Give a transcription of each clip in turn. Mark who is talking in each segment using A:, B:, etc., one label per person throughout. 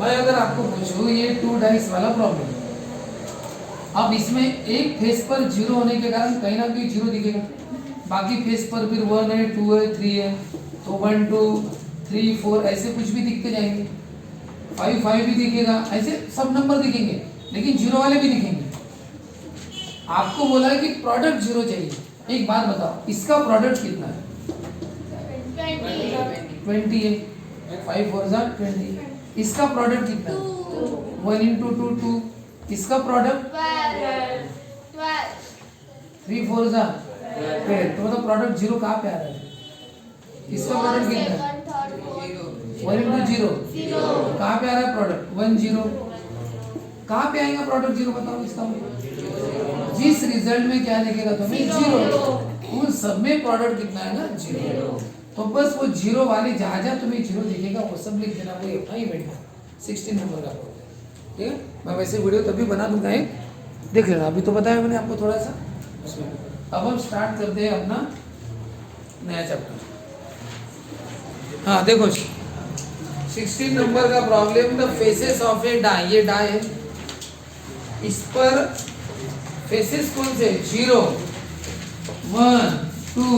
A: मैं अगर आपको पूछूं ये 2 डाइस वाला प्रॉब्लम, अब इसमें एक फेस पर जीरो होने के कारण कहीं ना कहीं जीरो दिखेगा, बाकी फेस पर फिर 1 है 2 है 3 है, तो 1 2 3 4 ऐसे कुछ भी दिखते जाएंगे, 5 5 भी दिखेगा, ऐसे सब नंबर दिखेंगे, लेकिन जीरो वाले भी दिखेंगे। आपको बोला है कि प्रोडक्ट जीरो चाहिए। एक बात बताओ, इसका प्रोडक्ट कितना है? 20 है, 5 4 जा 20। इसका प्रोडक्ट कितना है? 1 into 2 2। इसका प्रोडक्ट 3 4 जा 12। तो मतलब प्रोडक्ट जीरो कहाँ पे आ रहा है? इसका प्रोडक्ट कितना है? 1 into 0 कहाँ पे आ रहा है प्रोडक्ट? 1 0। कहाँ पे आएगा प्रोडक्ट जीरो? बताओ इसका जिस रिजल्ट में क्या लिखेगा तुम्हें? जीरो। उन सब में प्रोडक्ट कितना है ना? जीरो। तो बस वो जीरो वाले जहाँ जहाँ तुम्हें जीरो दिखेगा वो सब लिख देना, वो अपना इवेंट है 16 नंबर का प्रॉब्लम। ठीक है, मैं वैसे वीडियो तभी बना दूंगा, एक देख लेना, अभी तो बताया मैंने आपको थोड़ा सा उसमें। अब हम स्टार्ट करते हैं अपना नया चैप्टर। हाँ देखो 16 नंबर का problem, the faces of a die. ये डाई है, इस पर फेसेस कौन से? 0 1 2,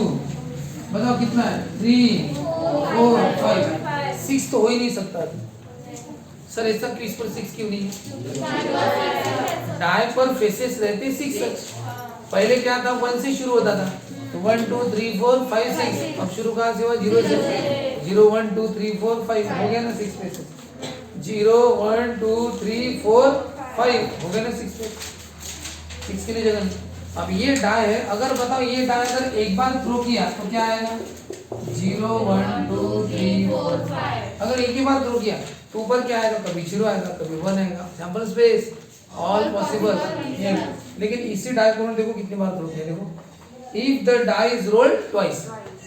A: बताओ कितना है? 3 4 5 6 तो हो ही नहीं सकता सर, ऐसा क्यों? इस पर 6 क्यों नहीं है? डाई पर फेसेस रहते 6 तक। पहले क्या था? 1 से शुरू होता था, तो 1 2 3 4 5 6। अब शुरू कहाँ से हुआ? 0 से। 0 1 2 3 4 5 हो गया ना 6 फेसेस। 0 1 2 3 4 5 हो गया ना 6 फेसेस। 6 के लिए जगह नहीं। अब ये डाई है, अगर बताओ ये डाई अगर एक बार थ्रो किया तो क्या आएगा? 0 1 2 3 4 5। अगर एक ही बार थ्रो किया तो ऊपर क्या आएगा? कभी 0 आएगा, कभी 1 आएगा। Sample space all possible. लेकिन इसी डाई को देखो कितनी बार थ्रो किया, देखो if the die is rolled twice.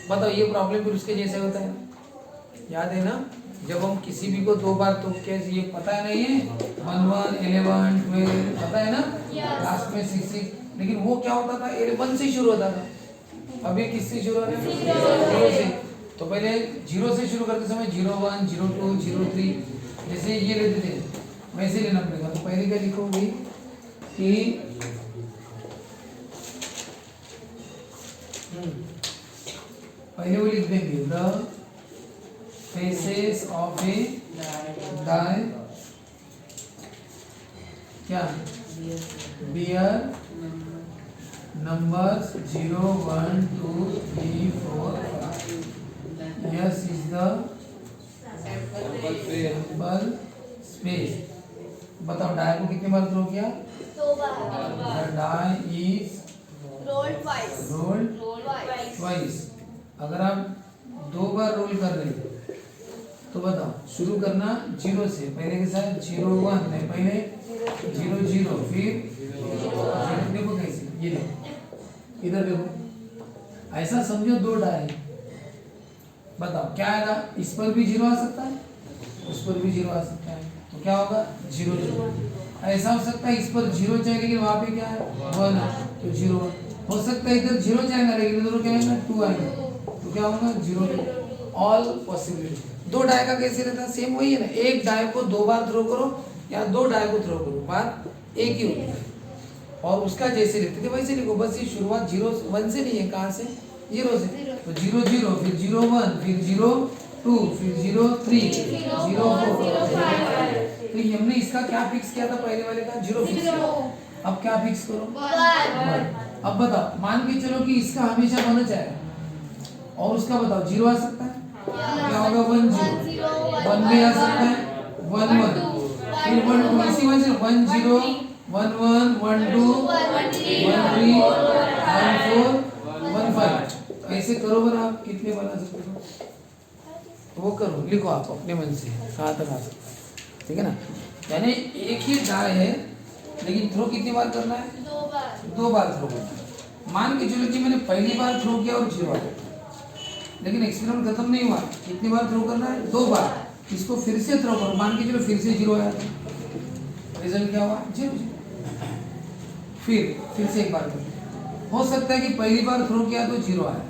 A: बताओ ये प्रॉब्लम फिर उसके जैसे होता है, याद है ना? जब हम किसी भी को 2 बार तो कैसे, ये पता है नहीं है 1 1 11 12 पता है ना, लास्ट में 6 6। लेकिन वो क्या होता था? 1 से शुरू होता था, अभी किससे शुरू होने? 0 से। तो पहले 0 से शुरू करते समय 0 1 0 2 0 3 जैसे ये लेते थे वैसे लेना पड़ेगा। तो पहले क्या लिखोगे कि पहले वो लिख देंगे the faces of a die क्या bear numbers 0 1 2 3 4 5। Yes is the sample space. बताओ डाई को कितने बार थ्रो किया?
B: 2 बार।
A: The die is rolled twice. अगर आप 2 बार रोल कर रहे हो तो बताओ शुरू करना 0 से, पहले के साथ 0 1 नहीं, पहले 0 0 फिर 0। देखो कैसे, ये देखो इधर देखो, ऐसा समझो 2 डाई। बताओ क्या आएगा? इस पर भी 0 आ सकता है, उस पर भी 0 आ सकता है, तो क्या होगा? 0 0। ऐसा हो सकता है इस पर 0 चाहिए लेकिन वहाँ पे क्या है? 1 है, तो 0 हो सकता है इधर 0 जाएगा लेकिन इधर क्या आएगा? 2 आएगा, तो क्या होगा? 0। All possibility. 2 डाई का कैसे रहता है? सेम वही है ना, एक डाई को 2 बार थ्रो करो या 2 डाई को थ्रो करो, बात एक ही होती है। और उसका जैसे लिखते थे वैसे लिखो, बस ये शुरुआत 0 1 से नहीं है, कहाँ से? 0 से। तो 0 0 फिर 0 1 फिर 0 2 फिर 0 3 0 4। तो हमने इसका क्या फिक्स किया था? पहले वाले का 0 फिक्स किया। अब क्या फिक्स करो? 1। अब बताओ मान के चलो कि इसका हमेशा 1 जाएगा और उसका बताओ 0 आ सकता है, क्या होगा? 1 0। 1 भी आ सकता है, 1 1 फिर 1 2, इसी वजह से 1 0 1 1 1 2 1 3 1 4 1 5। ऐसे करो बना, आप कितने बना सकते हो वो करो, लिखो आप अपने मन से कहाँ तक आ सकता है। ठीक है ना? यानी एक ही डाई है लेकिन थ्रो कितनी बार करना है? 2 बार थ्रो करना है। मान के चलो कि मैंने पहली बार थ्रो किया और 0 आ गया, लेकिन एक्सपेरिमेंट खत्म नहीं हुआ, कितनी बार थ्रो करना है? 2 बार। इसको फिर से थ्रो करो, मान के चलो फिर से 0 आया था, रिजल्ट क्या हुआ? 0 0। फिर से एक बार करो, हो सकता है कि पहली बार थ्रो किया तो 0 आया,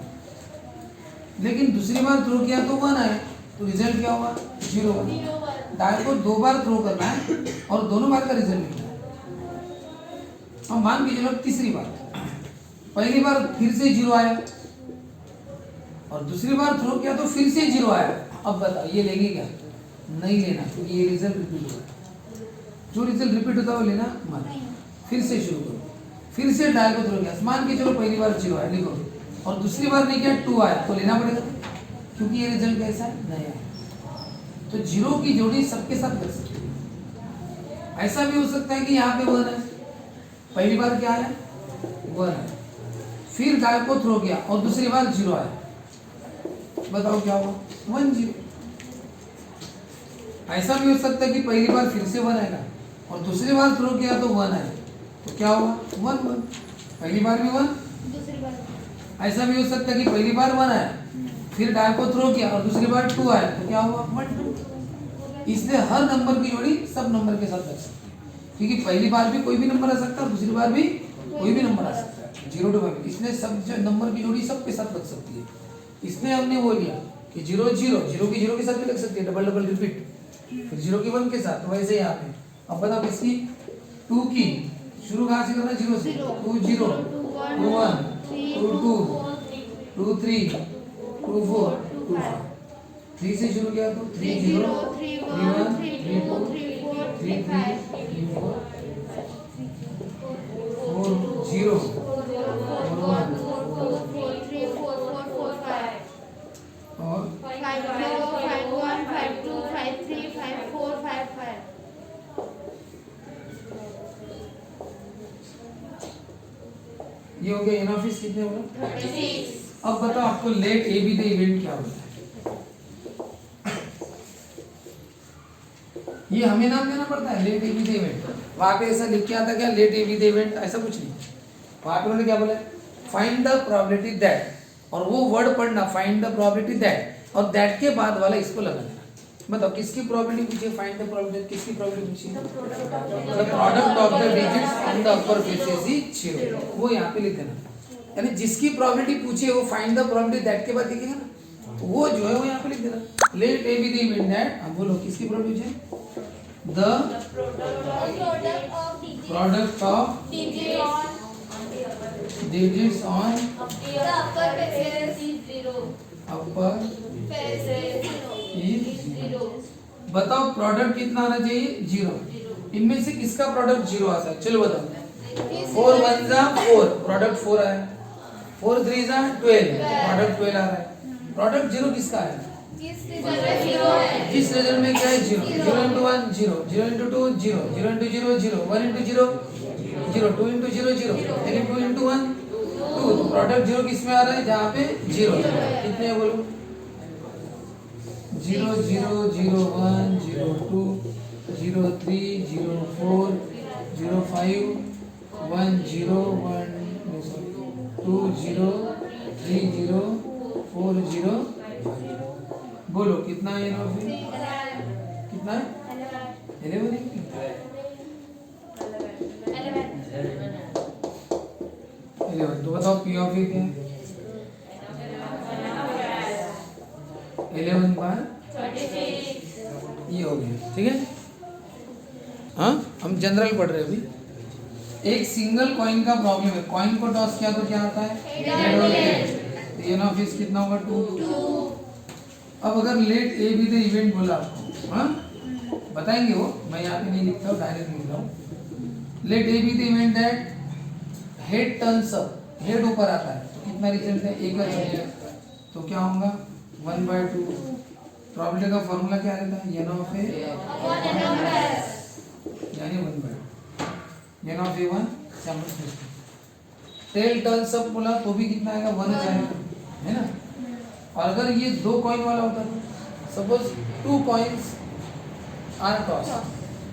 A: लेकिन दूसरी बार थ्रो किया तो 1 आया, तो रिजल्ट क्या हुआ? 0 1। डाई को 2 बार थ्रो करना है और दोनों बार का रिजल्ट लिखना है। अब मान के चलो तीसरी बार, पहली बार फिर से 0 आया और दूसरी बार थ्रो किया तो फिर से 0 आया। अब बताओ ये लेंगे क्या? नहीं लेना, क्योंकि ये रिजल्ट रिपीट हो रहा है। जो रिजल्ट रिपीट होता है वो लेना मत। फिर से शुरू करो, फिर से डाई को थ्रो किया, मान के चलो पहली बार 0 आया लिखो, और दूसरी बार नहीं किया 2 आया तो लेना पड़ेगा, क्योंकि ये रिजल्ट कैसा है? नया। तो 0 की जोड़ी सबके साथ कर सकते हैं। ऐसा भी हो सकता है कि यहाँ पे 1 है, पहली बार क्या आया? 1 है, फिर डाई को थ्रो किया और दूसरी बार 0 आया, बताओ क्या हुआ? 1 0। ऐसा भी हो सकता है कि पहली बार फिर से 1 आएगा और दूसरी बार थ्रो किया तो 1 आया, तो क्या हुआ? 1 1। पहली बार भी 1,
B: दूसरी बार
A: ऐसा भी हो सकता है कि पहली बार 1 आया, फिर डाई को थ्रो किया और दूसरी बार 2 आया, तो क्या हुआ? 1 2। इसलिए हर नंबर की जोड़ी सब नंबर के साथ रख सकते हैं, क्योंकि पहली बार भी कोई भी नंबर आ सकता है, दूसरी बार भी कोई भी नंबर आ सकता है, 0 to 5। इसलिए सब जो नंबर की जोड़ी सबके साथ रख सकती है। इसमें हमने वो लिया कि 0 0 0 की 0 के साथ भी लग सकती है, डबल डबल रिपीट, फिर 0 की 1 के साथ, तो वैसे यहाँ पे। अब बताओ किसकी? 2 की शुरू कहाँ से करना? 0 से। 2 0 2 1 2 2 2 3 2 4 2 5। 3 से शुरू किया तो 3 0 3 1 3 2 3 3 3 4 4 0 4 1 और
B: 5 4 5 1 5 2 5 3 5 4 5 5।
A: ये हो गया। एन ऑफ इस कितने बोला?
B: 36।
A: अब बताओ आपको let A be the event क्या होता है? ये हमें नाम देना पड़ता है, let A be the event. वहां पे ऐसा लिख के आता क्या? Let A be the event, ऐसा कुछ नहीं। वहां पे उन्होंने क्या बोला? फाइंड द प्रोबेबिलिटी दैट, और वो वर्ड पढ़ना, फाइंड द प्रोबेबिलिटी दैट, और दैट के बाद वाला इसको लगा देना। बताओ किसकी प्रोबेबिलिटी पूछी? फाइंड द प्रोबेबिलिटी, किसकी प्रोबेबिलिटी पूछी? The product of the digits on the upper faces is 0, वो यहाँ पे लिख देना। यानी जिसकी प्रोबेबिलिटी पूछी है वो फाइंड द प्रोबेबिलिटी दैट के बाद लिखेगा ना, तो वो जो है वो यहाँ पे लिख देना। Let A be the event that, अब बोलो किसकी प्रोबेबिलिटी है? The product of digits on upper is 0। बताओ प्रोडक्ट कितना आना चाहिए? 0। इनमें से किसका प्रोडक्ट 0 आता है? चलो बताओ। 4 1 जा 4, प्रोडक्ट 4 आया। 4 3 जा 12, प्रोडक्ट 12 आ रहा है। प्रोडक्ट 0 किसका है? जिस रिजल्ट में क्या है? 0 0 into 1 0 0 into 2 0 0 into 0 0 1 into 0 0 2 into 0 0 लेकिन 2 into 1 2, तो प्रोडक्ट 0 किस में आ रहा है? जहाँ पे 0 कितने है बोलो? 0 0 0 1 0 2 0 3 0 4 0 5 1 0 1 2 0 3 0 4 0 5। बोलो कितना है? कितना है? 11 है। 11, तो बताओ पी ऑफ ए क्या है? 11 बार
B: 36।
A: ये हो गया, ठीक है। हाँ, हम जनरल पढ़ रहे हैं अभी। एक सिंगल कॉइन का प्रॉब्लम है, कॉइन को टॉस किया तो क्या आता है? हेड और टेल। एन ऑफ इस कितना होगा? 2। अब अगर let A be the event बोला आपको, हाँ बताएंगे वो, मैं यहाँ पे नहीं लिखता हूँ, डायरेक्ट लिख रहा हूँ। Let A be the event that head turns up, head ऊपर आता है, तो कितना रिजल्ट है? 1 का चलेगा, तो क्या होगा? 1/2। प्रोबेबिलिटी का फॉर्मूला क्या रहता है? एन ऑफ ए यानी 1/2, N of A 1 sample. Tail turns up बोला तो भी कितना आएगा? 1 आएगा, है ना। और अगर ये 2 कॉइन वाला होता है, सपोज 2 कॉइन्स आर टॉस,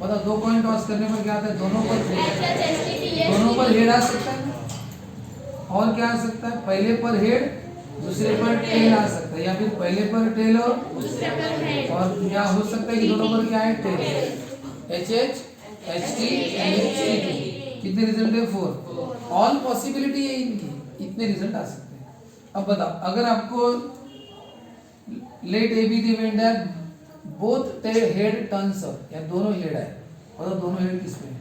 A: मतलब 2 कॉइन टॉस करने पर क्या आता है? दोनों पर हेड आ सकता है, और क्या आ सकता है? पहले पर हेड, दूसरे पर टेल आ सकता है, या फिर पहले पर टेल और क्या हो सकता है कि दोनों पर क्या है? Tail. H H H T कितने रिजल्ट है? 4। ऑल पॉसिबिलिटी है इनकी, इतने रिजल्ट आ सकते हैं। अब बताओ अगर आपको let A be the event that both head turns up, या दोनों हेड है, मतलब दोनों हेड किसमें है?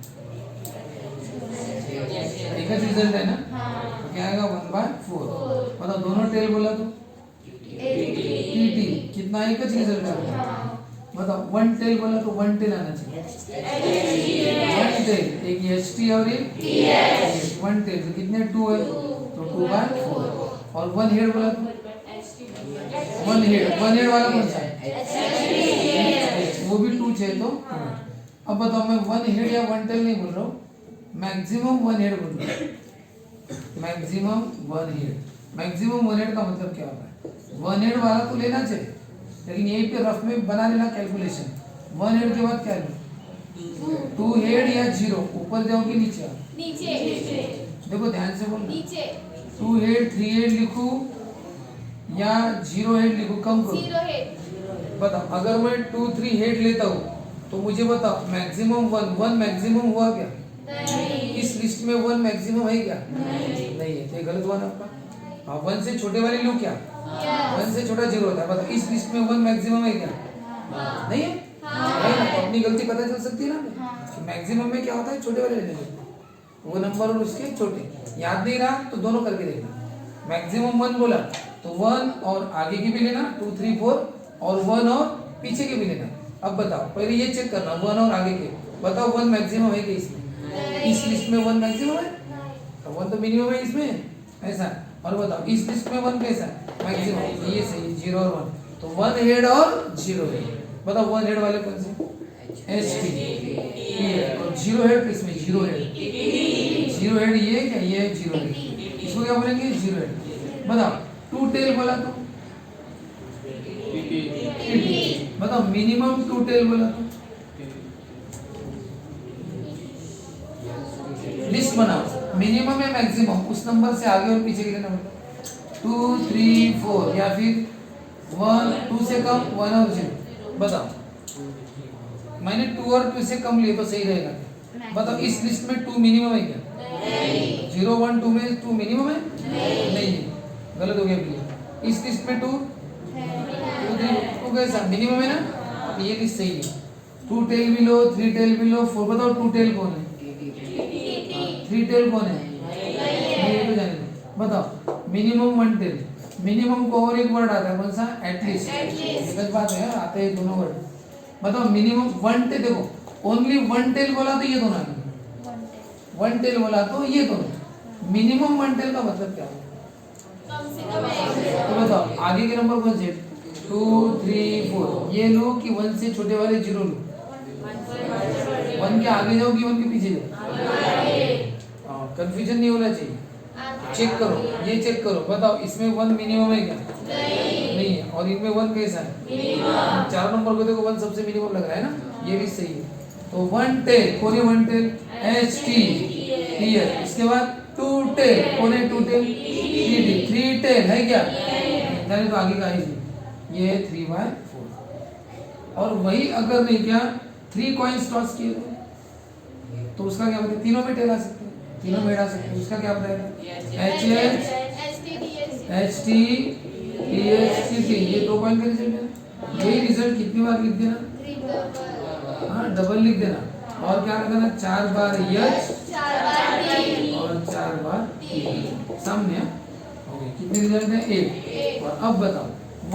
A: एक ही रिजल्ट है ना, तो क्या आएगा 1/4, मतलब दोनों टेल बोला तो टी कितना एक ही रिजल्ट आएगा, मतलब वन टेल बोला तो वन टेल आना चाहिए, वन टेल, एक एच टी और एक वन टेल, तो कितने 2 है, तो 2/4, और वन हेड बोला तो वन हेड वाला कौन सा है, वो भी 2 चाहिए तो अब बताओ, मैं वन हेड या वन टेल नहीं बोल रहा हूँ, मैक्सिमम वन हेड बोल रहा हूँ, maximum one head, maximum one head का मतलब क्या होता है, वन हेड वाला तो लेना चाहिए, लेकिन यहीं पे रफ में बना लेना कैलकुलेशन, वन हेड के बाद क्या लो, 2 हेड या 0, ऊपर जाओ कि नीचे आओ,
B: नीचे,
A: देखो ध्यान से बोलो,
B: नीचे
A: 2 हेड 3 हेड लिखूं या 0 हेड लिखूं, कम करो,
B: 0 हेड,
A: बताओ, अगर मैं 2 3 हेड लेता हूँ तो मुझे बताओ मैक्सिमम वन मैक्सिमम हुआ क्या, इस लिस्ट में वन मैक्सिमम है क्या, नहीं है, तो ये गलत हुआ ना आपका, हाँ, वन से छोटे वाले लूँ क्या, वन से छोटा 0 होता है, बताओ इस लिस्ट में वन मैक्सिमम है क्या, नहीं है, है ना, तो अपनी गलती पता चल सकती है ना, कि मैक्सिमम में क्या होता है, छोटे वाले लेने होते हैं, वो नंबर और उसके छोटे, याद नहीं रहा तो दोनों करके देखना, मैक्सिमम 1 बोला तो 1 और आगे की भी लेना, 2 3 4, और 1 और पीछे के भी लेना, अब बताओ पहले ये चेक करना 1 और आगे के, बताओ 1 मैक्सिमम है क्या इसमें, इस लिस्ट में 1 मैक्सिमम है, तो 1 तो मिनिमम है इसमें, ऐसा, और बताओ इस लिस्ट में 1 कैसा मैक्सिमम, ये सही, 0 और 1, तो 1 हेड और 0 हेड, बताओ 1 हेड वाले कौन से, एच टी, और 0 हेड किसमें, 0 हेड ये क्या, ये 0 हेड, इसको क्या बोलेंगे 0 हेड, बताओ 2 टेल बोला तो बताओ मिनिमम 2 टेल बोला तो, लिस्ट बनाओ, मिनिमम या मैक्सिमम, उस नंबर से आगे और पीछे के लिए नंबर, 2 3 4 या फिर 1 2 से कम 1 और 0, बताओ, मैंने 2 और 2 से कम लिए तो सही रहेगा, बताओ इस लिस्ट में 2 मिनिमम है क्या, 0 1 2 में 2 मिनिमम है, नहीं है, गलत हो गया भैया, इस लिस्ट में 2 कैसा मिनिमम है ना, अब ये लिस्ट सही है, 2 टेल भी लो 3 टेल भी लो 4, बताओ 2 टेल कौन है, 3 टेल कौन है, ये तो जाने दो, बताओ मिनिमम 1 टेल, मिनिमम को और एक वर्ड आता है कौन सा, एटलीस्ट, गलत बात है, आते हैं दोनों वर्ड, बताओ मिनिमम 1 टेल, देखो ओनली 1 टेल बोला तो ये दोनों आएंगे, 1 टेल बोला तो ये दोनों, मिनिमम 1 टेल का मतलब क्या है,
B: कम से कम,
A: तो बताओ आगे के नंबर कौन से, 2 3 4, ये लो कि 1 से छोटे वाले 0 लो, 1 के आगे जाओ कि 1 के पीछे जाओ, कंफ्यूजन नहीं होना चाहिए, चेक करो, ये चेक करो, बताओ इसमें 1 मिनिमम है क्या, नहीं है, और इनमें 1 कैसा है, 4 नंबर को देखो 1 सबसे मिनिमम लग रहा है ना, ये भी सही है, तो 1 टेल कौन है, 1 टेल एच टी, इसके बाद 2 टेल कौन है, 2 टेल 3 टेल है क्या, तो आगे का है ये 3/4, और वही अगर नहीं क्या 3 कॉइन्स टॉस किए तो उसका क्या बताए, तीनों में टेल आ सकते हैं, तीनों में आ सकते हैं, उसका क्या बताएगा, एच टी ये 2 कॉइन का रिजल्ट है, यही रिजल्ट कितनी बार लिख देना, हाँ डबल लिख देना, और क्या करना 4 बार एच और 4 बार सामने हो गए, कितने रिजल्ट है 1, और अब बताओ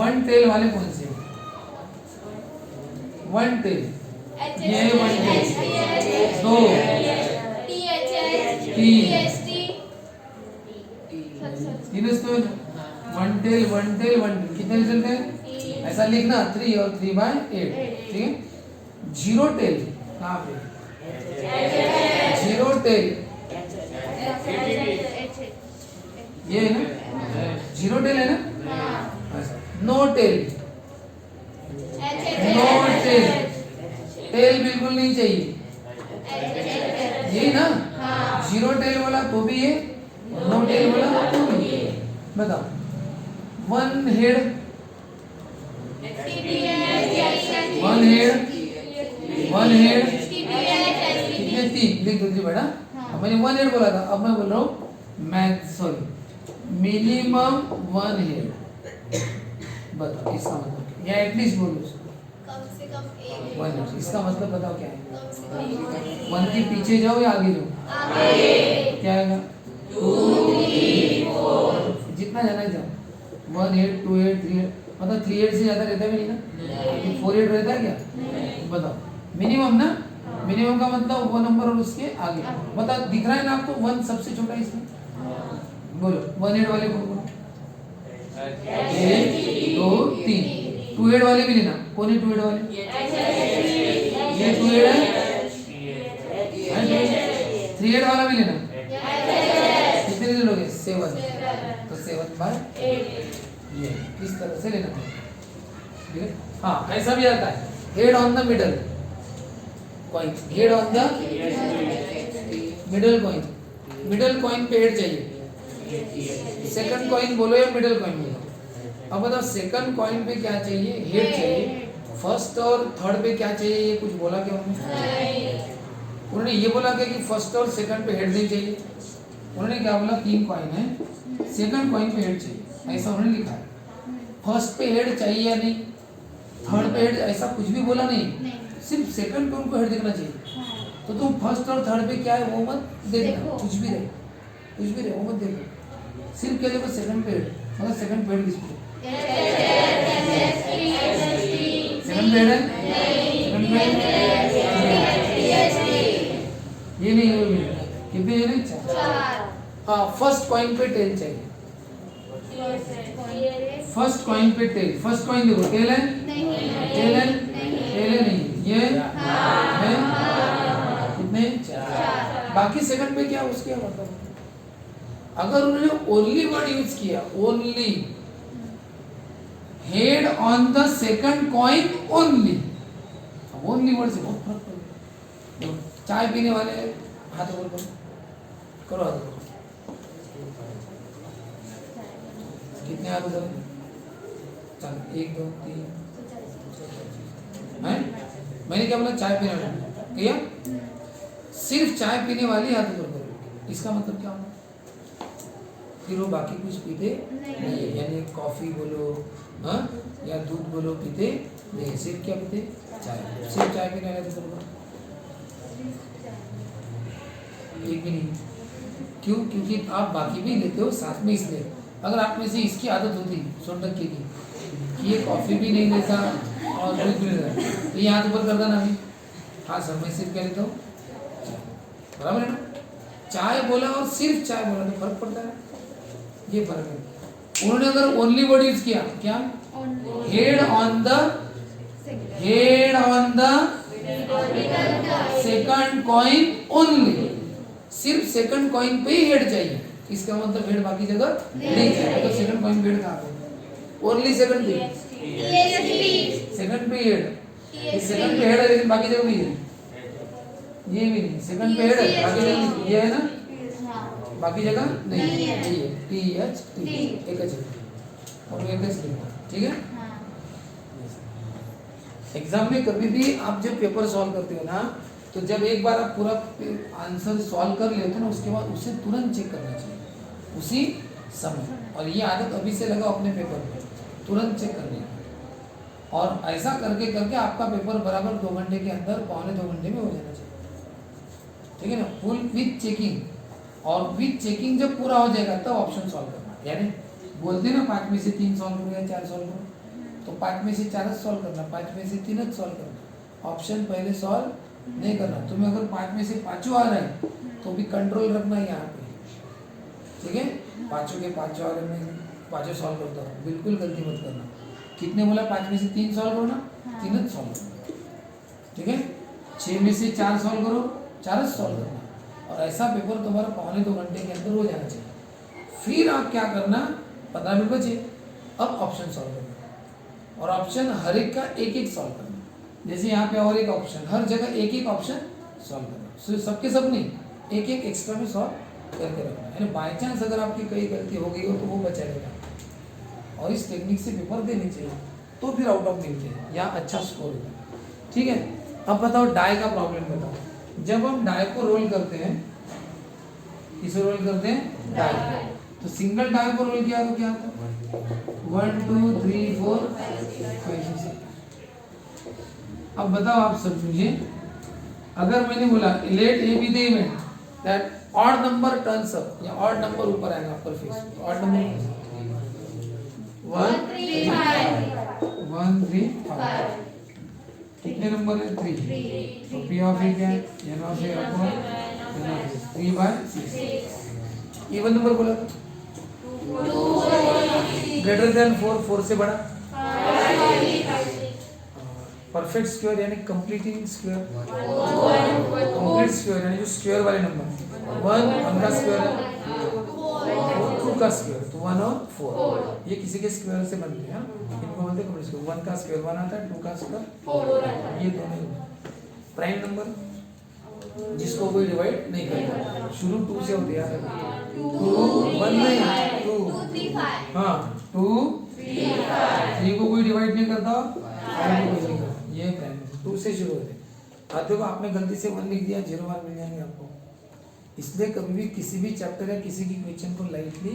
A: 1 टेल वाले कौन से, 1 टेल, ये 1 टेल, 2 3 तो 1 टेल 1 टेल 1 टेल, कितने रिजल्ट है, ऐसा लिखना 3 और 3/8, ठीक है, 0 टेल कहाँ पे, 0 टेल ये है ना, 0 टेल है ना, no tail, no tail, tail बिल्कुल नहीं चाहिए, यही ना, 0 टेल बोला तो भी ये, नो टेल बोला तो भी, बताओ 1 हेड, 1 हेड कितने 3 लिख दो बेटा, मैंने 1 हेड बोला था, अब मैं बोल रहा हूँ मिनिमम 1 हेड, बताओ इसका मतलब, या एटलीस्ट बोलो उसको,
B: कम से
A: 1 इंच। इसका मतलब बताओ क्या है? 1 के पीछे जाओ या आगे जाओ? क्या आएगा? 2 3 4 जितना जाना है जाओ। 1 8 2 8 3 8 मतलब 3 8 से ज़्यादा रहता भी नहीं ना? 4 8 रहता है क्या? बताओ। मिनिमम ना? मिनिमम का मतलब 1 नंबर और उसके आगे। बताओ दिख रहा है ना आपको? 1 सबसे छोटा है इसमें। बोलो 1 8 वाले को बोलो। 1 2 3 2 8 वाले भी लेना। कौन है 2 8 वाले? ये 2 8 है। 3 8 वाला भी लेना। कितने ले लोगे? 7। तो 7 बाय 8 ये इस तरह से लेना है। ठीक है? हाँ ऐसा भी आता है। Head on the middle coin. Head on the middle coin. Middle coin पे हेड चाहिए। सेकंड कॉइन बोलो या मिडल कॉइन बोलो? अब बताओ सेकंड कॉइन पे क्या चाहिए? हेड चाहिए। फर्स्ट और थर्ड पे क्या चाहिए? ये कुछ बोला क्या उन्होंने? उन्होंने ये बोला क्या कि फर्स्ट और सेकंड पे हेड नहीं चाहिए? उन्होंने क्या बोला? 3 कॉइन है, सेकंड कॉइन पे हेड चाहिए, ऐसा उन्होंने लिखा है। फर्स्ट पे हेड चाहिए या नहीं? थर्ड पे हेड ऐसा कुछ भी बोला नहीं, सिर्फ सेकंड पे उनको हेड देखना चाहिए। तो तुम फर्स्ट और थर्ड पे क्या है वो मत देखना। कुछ भी रहे वो मत देखो। सिर्फ क्या देखो? सेकंड पे हेड। मतलब सेकंड पे हेड किस पे? सेकंड पे हेड है? सेकंड पे ये नहीं है। कितने ये नहीं? 4। हाँ फर्स्ट कॉइन पे टेल चाहिए। फर्स्ट कॉइन पे टेल। फर्स्ट कॉइन देखो टेल है? टेल है? टेल है नहीं। ये है? कितने? 4। बाकी सेकंड पे क्या उसके मतलब? अगर उन्होंने ओनली वर्ड यूज किया, only head on the second coin only, only word से बहुत फर्क पड़ेगा। चाय पीने वाले हाथ ऊपर करो, हाथ ऊपर। कितने हाथ ऊपर? चल 1 2 3 है। मैंने क्या बोला? चाय पीने वाले किया। सिर्फ चाय पीने वाली हाथ ऊपर करो। इसका मतलब क्या होगा? फिर वो बाकी कुछ पीते नहीं है, यानी कॉफी बोलो हाँ या दूध बोलो पीते नहीं, सिर्फ क्या पीते? चाय। सिर्फ चाय पीने वाले तो एक भी नहीं। क्यों? क्योंकि आप बाकी भी लेते हो साथ में, इसलिए। अगर आप में से इसकी आदत होती सोनटक की कि ये कॉफी भी नहीं लेता और दूध भी नहीं लेता, तो ये हाथ ऊपर करता ना अभी। हाँ सर मैं सिर्फ क्या लेता हूँ? बराबर है ना? चाय बोला और सिर्फ चाय बोला तो फर्क पड़ता है। ये फर्क है। उन्होंने अगर ओनली वर्ड यूज किया क्या? Head on the second coin only. सिर्फ सेकंड कॉइन पे ही हेड चाहिए। इसका मतलब हेड बाकी जगह नहीं चाहिए। तो सेकंड कॉइन पे हेड कहाँ पे? ओनली सेकंड पे। सेकंड पे हेड। सेकंड पे हेड है लेकिन बाकी जगह भी है। ये भी नहीं। सेकंड पे हेड है बाकी जगह ये है ना, बाकी जगह नहीं है। ये TH एक और एक ठीक है। एग्जाम में कभी भी आप जब पेपर सॉल्व करते हो ना, तो जब एक बार आप पूरा आंसर सॉल्व कर लेते हो ना, उसके बाद उसे तुरंत चेक करना चाहिए उसी समय। और ये आदत अभी से लगाओ अपने पेपर पे, तुरंत चेक करने की। और ऐसा करके करके आपका पेपर बराबर 2 घंटे के अंदर, पौने 2 घंटे में हो जाना चाहिए। ठीक है ना? Full with checking. और विथ चेकिंग जब पूरा हो जाएगा तब ऑप्शन सॉल्व करना। यानी बोलते हैं ना 5 में से 3 सॉल्व करो या 4 सॉल्व करो, तो 5 में से 4 सॉल्व करना, 5 में से 3 सॉल्व करना। ऑप्शन पहले सॉल्व नहीं करना। तुम्हें अगर 5 में से 5 आ रहा है तो भी कंट्रोल रखना यहाँ पे। ठीक है? 5 के 5 आ रहे हैं, 5 सॉल्व करता हूँ, बिल्कुल गलती मत करना। कितने बोला? 5 में से 3 सॉल्व करो ना, 3 सॉल्व करना। ठीक है? 6 में से 4 सॉल्व करो, 4 सॉल्व करना। और ऐसा पेपर तुम्हारा पौने 2 घंटे के अंदर हो जाना चाहिए। फिर आप क्या करना? 15 मिनट बचे, अब ऑप्शन सॉल्व करना। और ऑप्शन हर एक का एक एक सॉल्व करना। जैसे यहाँ पे और एक ऑप्शन, हर जगह एक एक ऑप्शन सॉल्व करना। सबके सब नहीं, एक एक एक्स्ट्रा में सॉल्व करके रखना। यानी बाई चांस अगर आपकी कई गलती हो गई हो तो वो बचा रहेगा। और इस टेक्निक से पेपर देने चाहिए, तो फिर आउट ऑफ मिलते हैं या अच्छा स्कोर होता है। ठीक है? अब बताओ डाई का प्रॉब्लम बताओ। जब हम डाई को रोल करते हैं, किसे रोल करते हैं? डाई। तो सिंगल डाई को रोल किया तो क्या होता है? 1 2 3 4 5 6 अब बताओ आप सब मुझे, अगर मैंने बोला let A be the event that odd number turns up, या ऑड नंबर ऊपर आएगा पर फेस, ऑड नंबर 1 3 5, कितने नंबर है 3, तो पी ऑफ ए क्या है, N of A upon N of A 3/6। Even number बोला था, ग्रेटर देन 4, 4 से बड़ा, परफेक्ट स्क्वायर यानी कंप्लीटिंग स्क्वायर, कंप्लीट स्क्वायर यानी जो स्क्वायर वाले नंबर, 1 का स्क्वायर है, 2 का स्क्वायर, तो 1 और 4 ये किसी के स्क्वायर से बनते हैं, इनको बोलते हैं कंप्लीट स्क्वायर। 1 का स्क्वायर 1 आता है, 2 का स्क्वायर 4, ये दोनों प्राइम नंबर जिसको कोई डिवाइड नहीं करता, शुरू 2 से होते हैं, 2 1 नहीं 2 हाँ 2 3 को कोई डिवाइड नहीं करता, 5 को कोई नहीं करता, ये प्राइम 2 से शुरू होते हैं। देखो आपने गलती से 1 लिख दिया, 0 मार्क मिल जाएंगे आपको। इसलिए कभी भी किसी भी चैप्टर या किसी की क्वेश्चन को लाइटली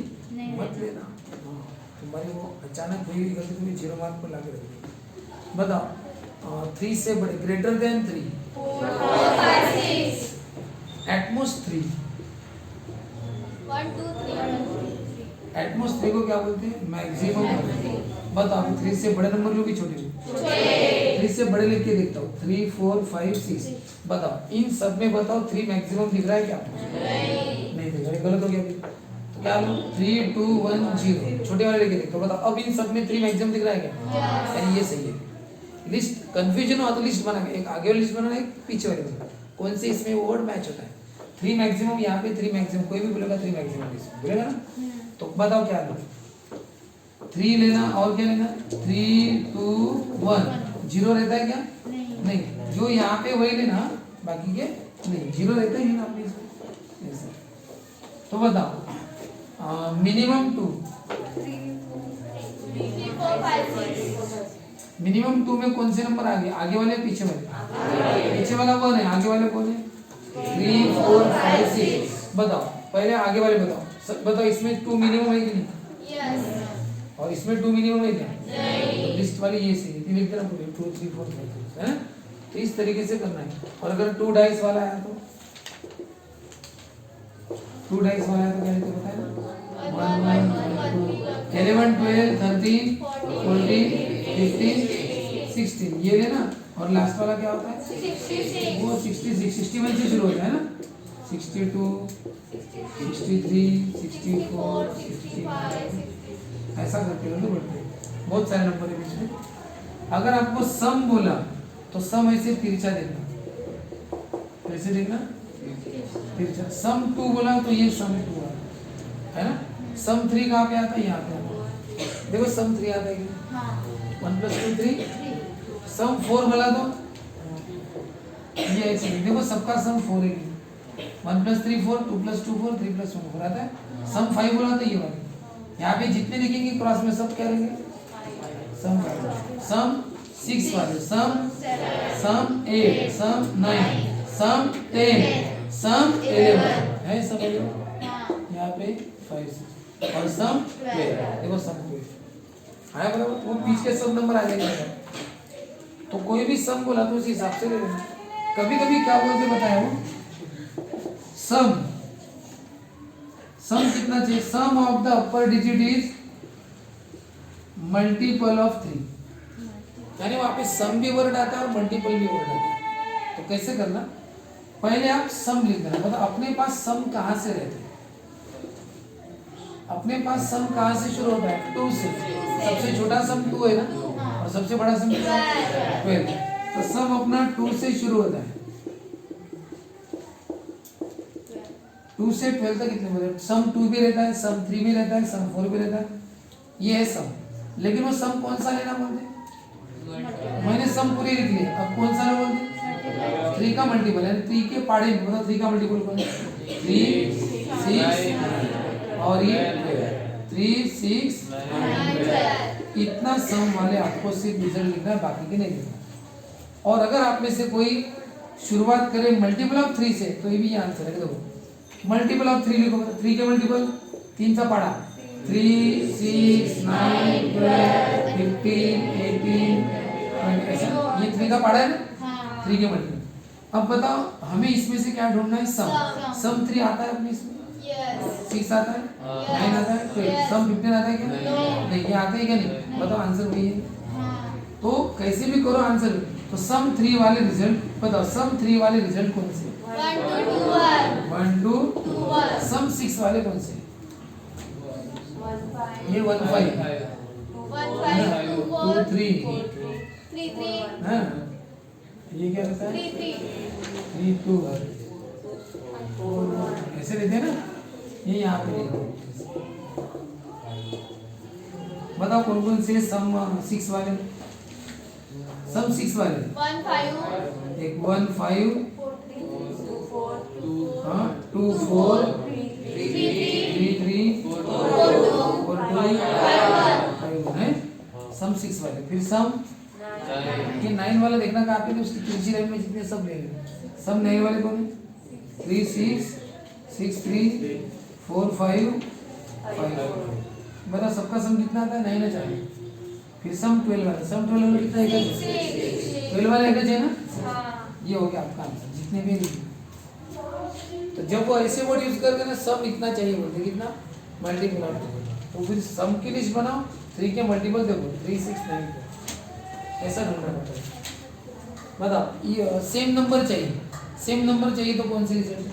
A: मत लेना, तुम्हारी वो अचानक हुई गलती तुम्हें 0 मार्क पर ला के रखेगी। बताओ 3 से बड़े, ग्रेटर देन 3,
B: 4 5 6,
A: एटमोस्ट 3,
B: 1 2 3,
A: एटमोस्ट 3 को क्या बोलते हैं, मैक्सिमम। बताओ 3 से बड़े नंबर लो कि छोटे लो, 3 से बड़े लिख के देखता हूँ, 3 4 5 6। बताओ इन सब में बताओ 3 मैक्सिमम दिख रहा है क्या, नहीं दिख रहा है, गलत हो गया। तो क्या लो 3 2 1 0, छोटे वाले लेके देखता हूँ। बताओ अब इन सब में 3 मैक्सिमम दिख रहा है क्या, यानी ये सही है। लिस्ट कंफ्यूजन हो तो लिस्ट बना के, एक आगे वाली लिस्ट बनाना, एक पीछे वाली बनाना, कौन से इसमें वर्ड मैच होता है। 3 मैक्सिमम यहाँ पे 3 मैक्सिमम, कोई भी बोलेगा 3 मैक्सिमम बोलेगा ना, तो बताओ क्या लो, 3 लेना और क्या लेना, 3 2 1, 0 रहता है क्या, नहीं, जो यहाँ पे वही लेना, बाकी के नहीं, 0 रहता ही ना अपने इसमें। तो बताओ मिनिमम 2,
B: 3 4 5 6,
A: मिनिमम 2 में कौन से नंबर आगे, आगे वाले पीछे वाले, पीछे वाला 1 है, आगे वाले कौन है 3 4 5 6। बताओ पहले आगे वाले बताओ, बताओ इसमें 2 मिनिमम है कि नहीं,
B: यस,
A: और इसमें 2 मिनिमम है क्या, नहीं, लिस्ट वाली ये सही है, लिख देना 2 3 4 5 6 है ना। तो इस तरीके से करना है। और अगर 2 डाइस वाला है तो 2 डाइस वाला है तो क्या लिखते बताए, 1 1 11 12 13 14 15 16, ये लेना। और लास्ट वाला क्या होता है,
B: 66,
A: वो 66 61 से शुरू होता है ना, 62 63 64 65, ऐसा करते रहते बढ़ते, बहुत सारे नंबर है बीच में। अगर आपको सम बोला तो सम ऐसे तिरछा देखना, कैसे देखना, तिरछा। सम 2 बोला तो ये सम 2 है ना। सम 3 कहाँ पे आता है, यहाँ पे आता है, देखो सम 3 आता है क्या, 1 + 2 3। सम 4 बोला तो ये ऐसे देखो, सबका सम 4 है, 1 + 3 4, 2 + 2 4, 3 + 1 4 आता है। सम 5 बोला तो ये वाले, यहाँ पे जितने लिखेंगे क्रॉस में सब क्या रहेंगे, सम 5, सम 6 वाले, सम 8, सम 9, सम 10, सम 11 है, सब 11 यहाँ पे 5 और सम 12, देखो सम 12 आया बराबर, वो बीच के सब नंबर आ जाएंगे। तो कोई भी सम बोला तो उस हिसाब से ले लेना। कभी कभी क्या बोलते बताया वो, सम कितना चाहिए, sum of the upper digit is multiple of 3, यानी वहां पे सम भी वर्ड आता है और मल्टीपल भी वर्ड आता है। तो कैसे करना, पहले आप सम लिख देना। मतलब अपने पास सम कहां से रहते हैं, अपने पास सम कहां से शुरू होता है, 2 से। सबसे छोटा सम 2 है ना, और सबसे बड़ा सम 12। तो सम अपना 2 से शुरू होता है, 2 से 12 तक कितने बचे, सम 2 भी रहता है, सम 3 भी रहता है, सम 4 भी रहता है, ये है सम। लेकिन वो सम कौन सा लेना बोलते, मैंने सम पूरी लिख लिया, अब कौन सा लेना बोलते, 3 का मल्टीपल है, 3 के पाड़े में मतलब 3 का मल्टीपल कौन है, 3 6 और ये 3 6 इतना सम वाले आपको सिर्फ रिजल्ट लिखना है, बाकी के नहीं लिखना। और अगर आप में से कोई शुरुआत करे मल्टीपल ऑफ 3 से, तो ये भी आंसर है। देखो मल्टीपल ऑफ 3 लिखो, 3 के मल्टीपल 3 सा पढ़ा, 3 6 9 12 15 18 ऐसा ये 3 का पढ़ा है ना,
B: हाँ
A: 3 के मल्टीपल। अब बताओ हमें इसमें से क्या ढूंढना है, सम।
B: सम।
A: सम 3 आता है अपने इसमें,
B: यस
A: 6 आता है, 9 आता है, 12, सम 15 आता है क्या? नहीं, ये आता है क्या? नहीं। बताओ आंसर वही है।
B: हाँ
A: तो कैसे भी करो आंसर। तो सम 3 वाले रिजल्ट बताओ, सम 3 वाले रिजल्ट कौन से?
B: 1 2 2 1
A: 1 2
B: 2 1
A: सम 6 वाले कौन से? ये 1 5
B: 1 5 2 4
A: 2 3
B: 3 3
A: हाँ, ये क्या रहता है?
B: 3 3
A: 3 2 ऐसे लेते हैं ना, ये यहाँ पे लेते हैं। बताओ कौन कौन से सम 6 वाले? सम 6 वाले
B: 1 5
A: एक 1 5 हाँ 2 4 3 3 4 2 5 है सम 6 वाले। फिर सम ये 9 वाला देखना कहाँ पे, तो उसकी तिरछी लाइन में जितने सब ले लेंगे। सम 9 वाले कौन है? 3 6 6 3 4 5 5। बता सबका सम कितना आता है? 9 है 4। फिर सम 12 वाला, सम 12 वाला कितना है? 12 वाला एक है ना। ये हो गया आपका आंसर, जितने भी लिखे। तो जब वो ऐसे वर्ड यूज करके ना सम इतना चाहिए बोलते, कितना मल्टीपल आउट, तो फिर सम की लिस्ट बनाओ, 3 के मल्टीपल देखो 3 6 9 ऐसा ढूंढना पड़ता है। बताओ ये सेम नंबर चाहिए, सेम नंबर चाहिए तो कौन से रिजल्ट?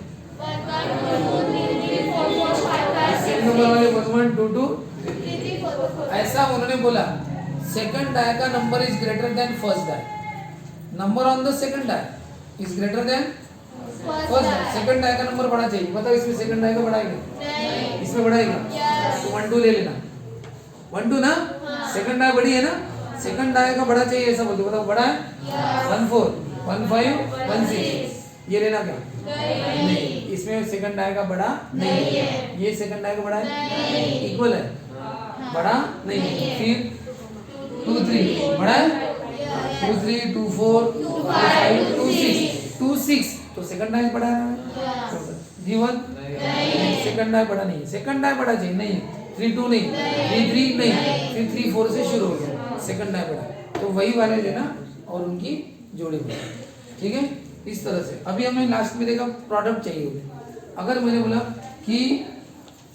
B: 1 1 2 3 3 4 4 5 5
A: सेम नंबर वाले 1 1 2 2
B: 3 3 4 4
A: ऐसा उन्होंने बोला सेकंड डाय का नंबर is greater than first die, number on the second die is greater than first die. Second die का नंबर बड़ा चाहिए। बताओ इसमें सेकंड डाय का बढ़ाएगा?
B: नहीं
A: इसमें बढ़ाएगा?
B: यस
A: तो 1 2 ले लेना, 1 2 ना, सेकंड डाय बड़ी है ना, सेकंड डाय का बड़ा चाहिए ऐसा बोलते। बताओ बड़ा है? 1 4 1 5 1 6 ये लेना क्या? नहीं, इसमें सेकंड डाय का बड़ा नहीं है, ये सेकंड डाय का बड़ा है, इक्वल है, बड़ा नहीं है। फिर 2 3 बड़ा है, 2 3 2 4 2 5 2 6 2 6 तो सेकंड डाय बड़ा है। जीवन सेकंड डाय बड़ा नहीं है, सेकंड डाय बड़ा चाहिए नहीं, 3 2 नहीं, 3 3 नहीं, फिर 3 4 से शुरू हो गया, सेकंड डाय बड़ा, तो वही वाले लेना और उनकी जोड़ी बना। ठीक है, इस तरह से। अभी हमें लास्ट में देखा प्रोडक्ट चाहिए होगा। अगर मैंने बोला कि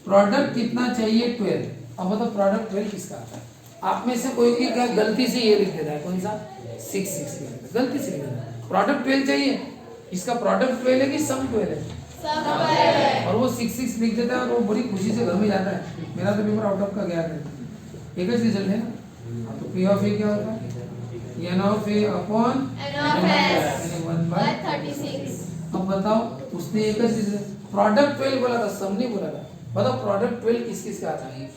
A: प्रोडक्ट कितना चाहिए 12, अब बताओ प्रोडक्ट 12 किसका आता है? आप में से कोई क्या गलती से ये लिख देता है, कौन सा 6 6 गलती से लिख देता है। प्रोडक्ट 12 चाहिए, इसका प्रोडक्ट 12 है कि सम 12 है? और वो 6 6 लिख देता है और वो बड़ी खुशी से घर में जाता है। मेरा तो पेपर आउट ऑफ का गया है, एक ही रिजल्ट है ना। तो पी ऑफ ए क्या होता है? N of A upon
B: N of S
A: 1/36।
B: 36
A: अब बताओ उसने एक ही प्रोडक्ट 12 बोला था, सम नहीं बोला था। बताओ प्रोडक्ट 12 किस किस का आता है?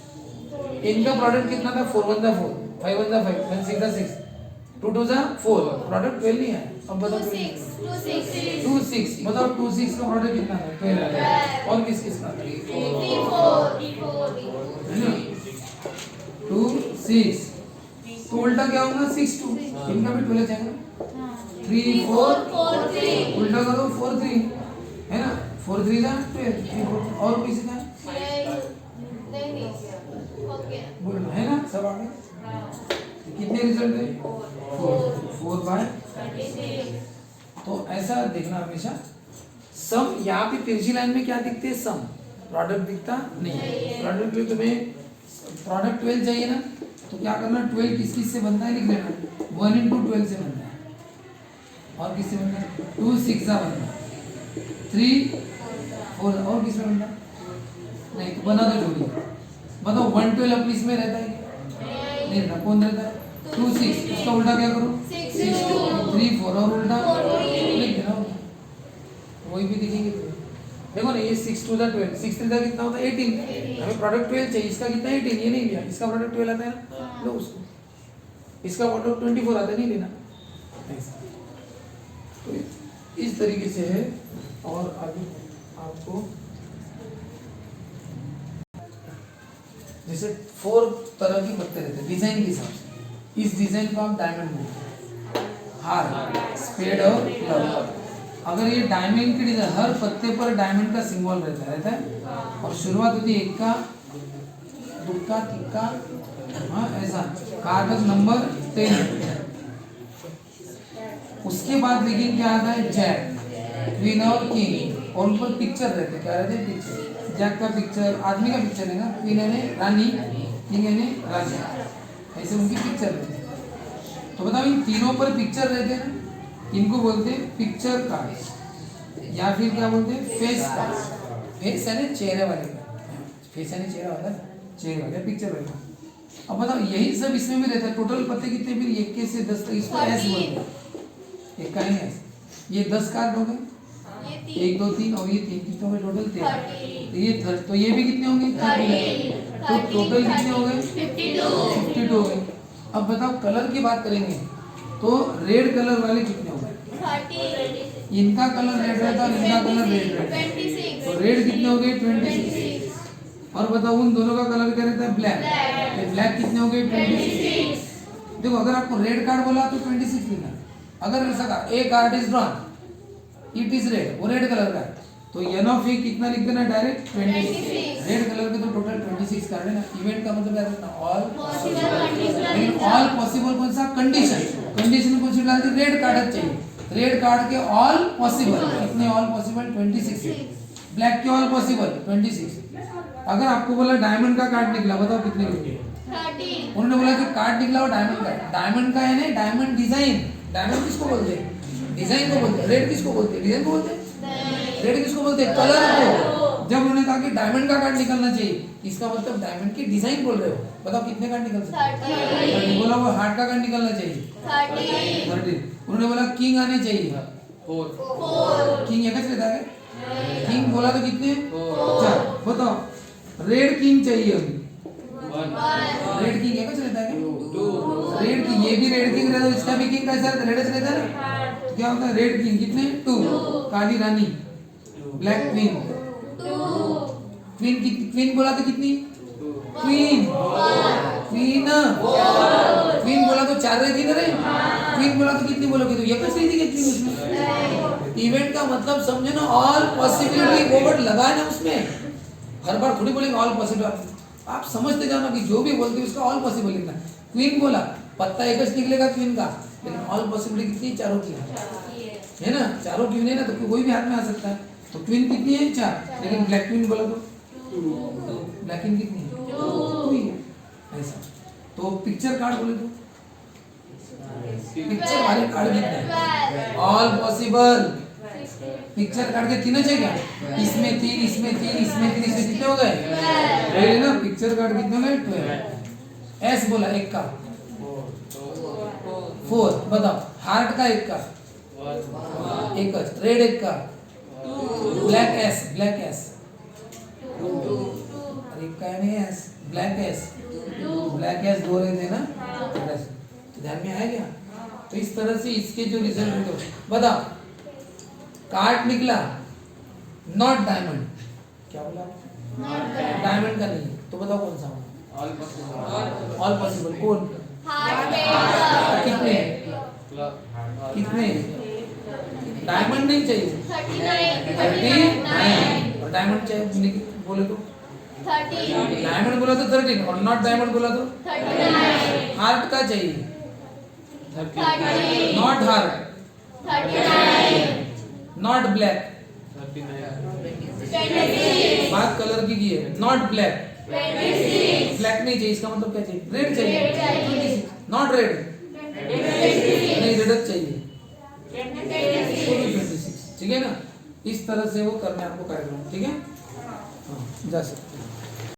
A: इनका प्रोडक्ट कितना था? 4 1 4 5 1 5 1 6 6 2 2 4 प्रोडक्ट 12 नहीं है। अब बताओ
B: 2 6 2 6
A: 2 6 बताओ 2 6 का प्रोडक्ट कितना है? 12 और किस किस का आता है?
B: 3 4
A: 2 6 तो उल्टा क्या होगा? 6 2 इनका भी 12 जाएगा। 3 4
B: 4 3
A: उल्टा करो 4 3 है ना, 4 3 जा 12 और किसी का
B: नहीं ओके
A: बोलना है ना, सब आ गए। कितने रिजल्ट है? 4 बाय
B: 36
A: तो ऐसा देखना हमेशा। सम यहाँ पे तिरछी लाइन में क्या दिखते हैं? सम, प्रोडक्ट दिखता नहीं। प्रोडक्ट में तुम्हें प्रोडक्ट 12 चाहिए ना, तो क्या करना? 12 किस किस से बनता है लिख लेना। 1 into 12 से बनता है, और किससे बनता है? 2 6 का बनता है, 3 4 और किससे बनता है? नहीं, तो बना दो जोड़ी। बताओ 1 12 अपनी इसमें रहता है क्या? नहीं रहता। कौन रहता है? 2 6 उसका उल्टा क्या करो?
B: 6
A: 2 3 4 और उल्टा लिख देना, वही भी दिखेंगे तुम्हें। देखो ना ये 6 2 12 6 3 कितना होता है? 18। हमें प्रोडक्ट 12 चाहिए, इसका कितना? 18। ये नहीं लिया, इसका प्रोडक्ट 12 आता है ना, लो उसको। इसका प्रोडक्ट 24 आता है, नहीं लेना। तो इस तरीके से है। और आगे आपको जैसे 4 तरह के पत्ते रहते हैं डिजाइन के हिसाब से। इस डिजाइन को आप डायमंड बोलते हैं, हार, स्पेड और क्लब। अगर ये डायमंड की डिजाइन, हर पत्ते पर डायमंड का सिंबल रहता है और शुरुआत होती है 1 का 2 का 3 का, हाँ ऐसा, कागज नंबर 10 उसके बाद लेकिन क्या आता है जैक, क्वीन और किंग, और उन पर पिक्चर रहते हैं, क्या रहते हैं पिक्चर। जैक का पिक्चर आदमी का पिक्चर है ना, क्वीन है रानी, किंग है राजा, ऐसे उनकी पिक्चर रहती है। तो बताओ इन तीनों पर पिक्चर रहते हैं ना, इनको बोलते हैं पिक्चर कार्ड, या फिर क्या बोलते हैं फेस कार्ड। फेस है ना चेहरे वाले का, फेस है ना चेहरा वाला, चेहरे वाले पिक्चर वाले। अब बताओ यही सब इसमें भी रहता है। टोटल पत्ते कितने, फिर 1 से 10 तक, इसको एस बोलते हैं, एक का नहीं एस। ये 10 कार्ड हो गए, 1 2 3 और ये 3, कितने हो गए टोटल 13। तो ये 30, तो ये भी कितने होंगे 30, तो टोटल कितने हो गए 52 हो गए। अब बताओ कलर की बात करेंगे तो रेड कलर वाले कितने हो गए, इनका कलर रेड रहता और इनका कलर रेड रहता, तो रेड कितने हो गए 26। और बताओ उन दोनों का कलर क्या रहता है ब्लैक, तो ब्लैक कितने हो गए 26। देखो अगर आपको रेड कार्ड बोला तो 26 लिखना, अगर ऐसा कहा a card is drawn it is red, वो रेड कलर का है, तो एन ऑफ ए कितना लिख देना डायरेक्ट 26। रेड कलर के तो टोटल 26 कार्ड है ना। इवेंट का मतलब क्या रहता है ऑल पॉसिबल, ऑल पॉसिबल कौन सा कंडीशन, कंडीशन कौन सी डालती रेड कार्ड चाहिए, रेड कार्ड के ऑल पॉसिबल कितने, ऑल पॉसिबल 26, ब्लैक के ऑल पॉसिबल 26। अगर आपको बोला डायमंड का कार्ड निकला, बताओ कितने लिखे, 30। उन्होंने बोला कि कार्ड निकला वो डायमंड का है, डायमंड का है ना, डायमंड डिजाइन, डायमंड किसको बोलते हैं डिजाइन को बोलते हैं, रेड किसको बोलते हैं डिजाइन को बोलते हैं, रेड किसको बोलते हैं कलर को। जब उन्होंने कहा कि डायमंड का कार्ड निकलना चाहिए, इसका मतलब डायमंड की डिजाइन बोल रहे हो। बताओ कितने कार्ड निकल सकते हैं, बोला वो हार्ट का कार्ड निकलना चाहिए 30। उन्होंने बोला किंग आने चाहिए 4, किंग एक रहता है, किंग बोला तो कितने 4। बताओ रेड किंग चाहिए अभी 1, रेड किंग एक रहता है 2, रेड किंग, ये भी रेड किंग रहता है, इसका भी किंग कैसा रहता है रेड रहता है ना, तो क्या होता है रेड किंग कितने 2, काली रानी ब्लैक क्वीन, क्वीन कितनी, क्वीन बोला तो कितनी क्वीन, क्वीन क्वीन बोला तो 4 रहती ना रे, क्वीन बोला तो कितनी बोलोगे, तो ये कैसे थी क्वीन उसमें। इवेंट का मतलब समझो ना, ऑल पॉसिबिलिटी वो वर्ड लगाए ना उसमें, हर बार थोड़ी बोलेंगे ऑल पॉसिबल, आप समझते जाओ ना कि जो भी बोलते हैं उसका ऑल पॉसिबल लिखना। क्वीन बोला पत्ता एक निकलेगा क्वीन का, लेकिन ऑल पॉसिबिलिटी कितनी, चारों की है ना, चारों क्वीन है ना, तो कोई भी हाथ में आ सकता है। तो क्वीन कितनी है 4, लेकिन ब्लैक क्वीन बोला तो 2, ब्लैक क्वीन कितनी है 2 ही है ऐसा। तो पिक्चर कार्ड बोले तो पिक्चर वाले कार्ड कितने हैं ऑल पॉसिबल, पिक्चर कार्ड के 3 चाहिए क्या, इसमें 3 इसमें 3 इसमें 3, इसमें कितने हो गए है ना, पिक्चर कार्ड कितने हो गए 12। एस बोला एक का 4, बताओ हार्ट का एक का 1, रेड एक का, ब्लैक एस, ब्लैक एस एक का नहीं S, black S, black S 2 रहते ना, तो ध्यान में आया क्या। तो इस तरह से इसके जो रिजल्ट होते, बताओ कार्ड निकला नॉट डायमंड, क्या बोला डायमंड का नहीं, तो बताओ कौन सा होगा ऑल पॉसिबल, कौन कितने कितने, डायमंड नहीं चाहिए 39, और डायमंड चाहिए बोले तो 30, डायमंड बोला तो 13 और नॉट डायमंड बोला तो 39, हार्ट का चाहिए 30, नॉट हार्ट 39, नॉट ब्लैक 26, बात कलर की है, नॉट ब्लैक 26, ब्लैक नहीं चाहिए, इसका मतलब क्या चाहिए रेड चाहिए, नॉट रेड नहीं रेड चाहिए 26, ठीक है ना। इस तरह से वो करना है आपको कार्यक्रम, ठीक है हाँ जा सकते हैं।